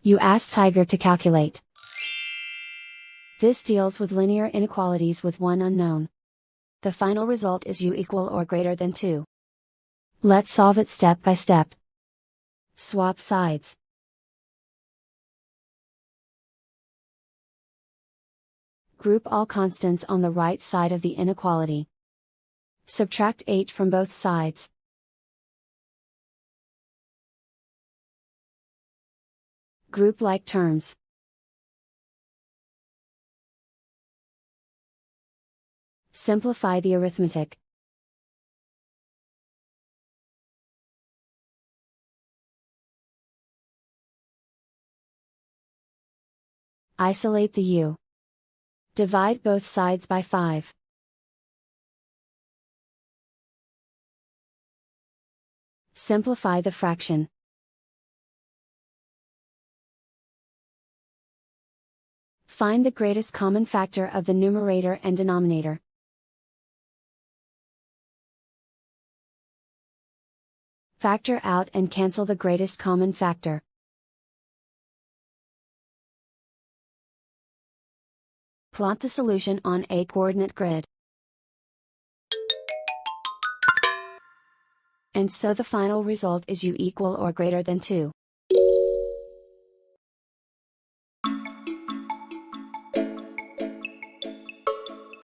You ask Tiger to calculate. This deals with linear inequalities with one unknown. The final result is u equal or greater than 2. Let's solve it step by step. Swap sides. Group all constants on the right side of the inequality. Subtract 8 from both sides. Group like terms. Simplify the arithmetic. Isolate the u. Divide both sides by 5. Simplify the fraction. Find the greatest common factor of the numerator and denominator. Factor out and cancel the greatest common factor. Plot the solution on a coordinate grid. And so the final result is u equal or greater than 2.